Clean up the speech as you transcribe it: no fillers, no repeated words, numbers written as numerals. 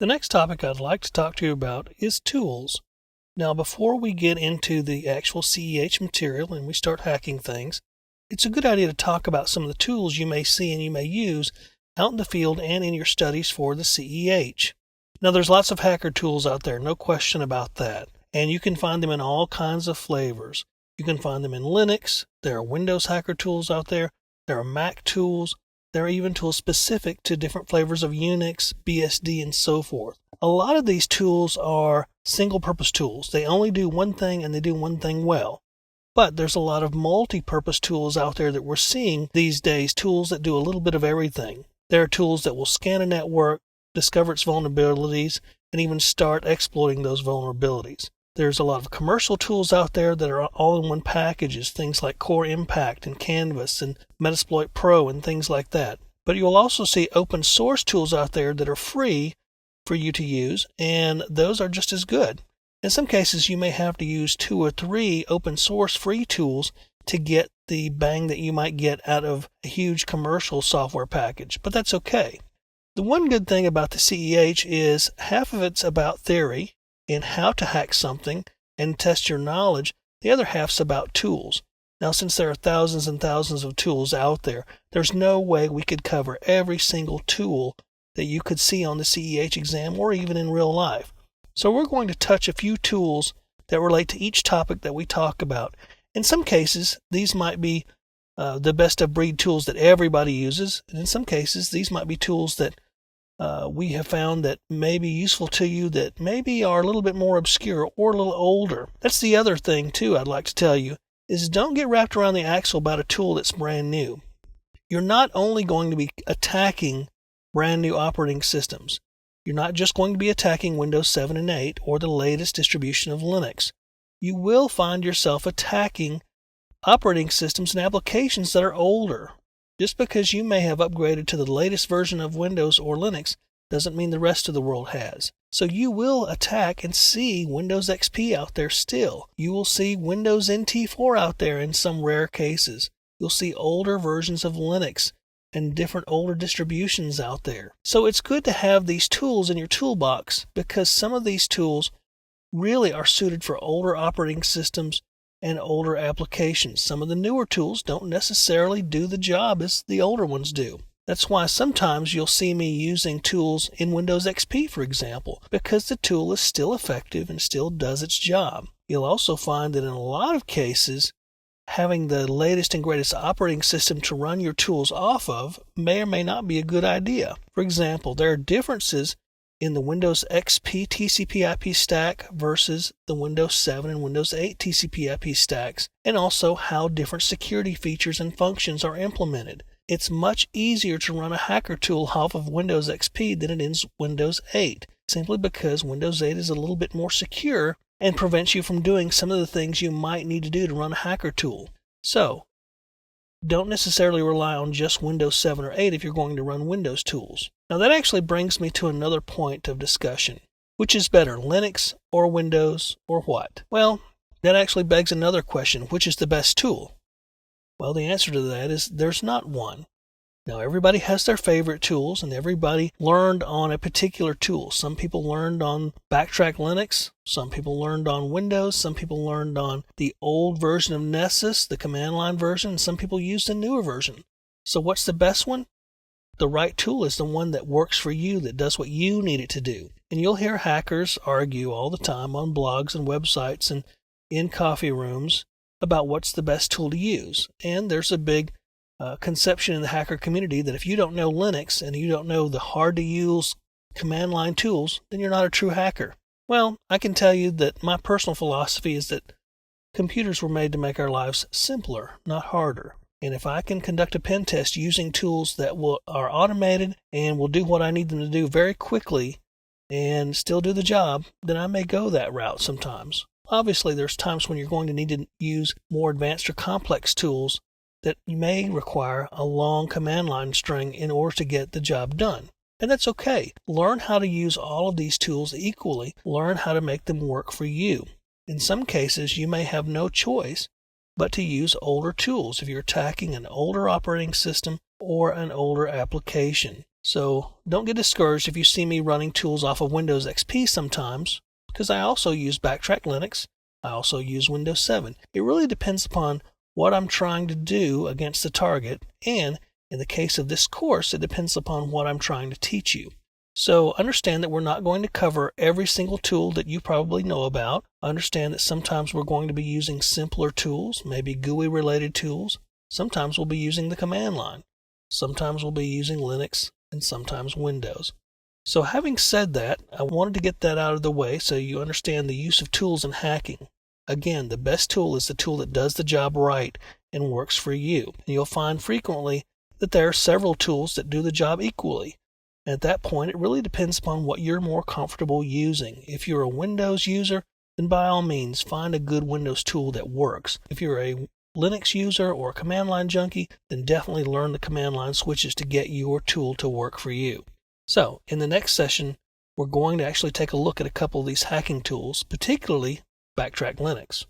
The next topic I'd like to talk to you about is tools. Now, before we get into the actual CEH material and we start hacking things, it's a good idea to talk about some of the tools you may see and you may use out in the field and in your studies for the CEH. Now, there's lots of hacker tools out there, no question about that, and you can find them in all kinds of flavors. You can find them in Linux, there are Windows hacker tools out there are Mac tools, there are even tools specific to different flavors of Unix, BSD, and so forth. A lot of these tools are single-purpose tools. They only do one thing and they do one thing well. But there's a lot of multi-purpose tools out there that we're seeing these days, tools that do a little bit of everything. There are tools that will scan a network, discover its vulnerabilities, and even start exploiting those vulnerabilities. There's a lot of commercial tools out there that are all-in-one packages, things like Core Impact and Canvas and Metasploit Pro and things like that. But you'll also see open source tools out there that are free for you to use, and those are just as good. In some cases, you may have to use 2 or 3 open source free tools to get the bang that you might get out of a huge commercial software package, but that's okay. The one good thing about the CEH is half of it's about theory and how to hack something and test your knowledge. The other half's about tools. Now, since there are thousands and thousands of tools out there, there's no way we could cover every single tool that you could see on the CEH exam or even in real life. So we're going to touch a few tools that relate to each topic that we talk about. In some cases, these might be the best of breed tools that everybody uses, and in some cases, these might be tools that we have found that may be useful to you that maybe are a little bit more obscure or a little older. That's the other thing, too, I'd like to tell you, is don't get wrapped around the axle about a tool that's brand new. You're not only going to be attacking brand new operating systems. You're not just going to be attacking Windows 7 and 8 or the latest distribution of Linux. You will find yourself attacking operating systems and applications that are older. Just because you may have upgraded to the latest version of Windows or Linux doesn't mean the rest of the world has. So you will attack and see Windows XP out there still. You will see Windows NT4 out there in some rare cases. You'll see older versions of Linux and different older distributions out there. So it's good to have these tools in your toolbox because some of these tools really are suited for older operating systems and older applications. Some of the newer tools don't necessarily do the job as the older ones do. That's why sometimes you'll see me using tools in Windows XP, for example, because the tool is still effective and still does its job. You'll also find that in a lot of cases, having the latest and greatest operating system to run your tools off of may or may not be a good idea. For example, there are differences in the Windows XP TCP/IP stack versus the Windows 7 and Windows 8 TCP/IP stacks, and also how different security features and functions are implemented. It's much easier to run a hacker tool off of Windows XP than it is Windows 8, simply because Windows 8 is a little bit more secure and prevents you from doing some of the things you might need to do to run a hacker tool. So, don't necessarily rely on just Windows 7 or 8 if you're going to run Windows tools. Now that actually brings me to another point of discussion. Which is better, Linux or Windows or what? Well, that actually begs another question. Which is the best tool? Well, the answer to that is there's not one. Now, everybody has their favorite tools, and everybody learned on a particular tool. Some people learned on Backtrack Linux. Some people learned on Windows. Some people learned on the old version of Nessus, the command line version. And some people used a newer version. So what's the best one? The right tool is the one that works for you, that does what you need it to do. And you'll hear hackers argue all the time on blogs and websites and in coffee rooms about what's the best tool to use. And there's a big conception in the hacker community that if you don't know Linux and you don't know the hard-to-use command line tools, then you're not a true hacker. Well, I can tell you that my personal philosophy is that computers were made to make our lives simpler, not harder. And if I can conduct a pen test using tools that are automated and will do what I need them to do very quickly and still do the job, then I may go that route sometimes. Obviously, there's times when you're going to need to use more advanced or complex tools that may require a long command line string in order to get the job done. And that's okay. Learn how to use all of these tools equally. Learn how to make them work for you. In some cases, you may have no choice but to use older tools. If you're attacking an older operating system, or an older application. So don't get discouraged if you see me running tools off of Windows XP sometimes, because I also use Backtrack Linux. I also use Windows 7. It really depends upon what I'm trying to do against the target, and in the case of this course, it depends upon what I'm trying to teach you. So understand that we're not going to cover every single tool that you probably know about. Understand that sometimes we're going to be using simpler tools, maybe GUI related tools. Sometimes we'll be using the command line. Sometimes we'll be using Linux, and sometimes Windows. So having said that, I wanted to get that out of the way so you understand the use of tools in hacking. Again, the best tool is the tool that does the job right and works for you. And you'll find frequently that there are several tools that do the job equally. And at that point, it really depends upon what you're more comfortable using. If you're a Windows user, then by all means, find a good Windows tool that works. If you're a Linux user or a command line junkie, then definitely learn the command line switches to get your tool to work for you. So, in the next session, we're going to actually take a look at a couple of these hacking tools, particularly Backtrack Linux.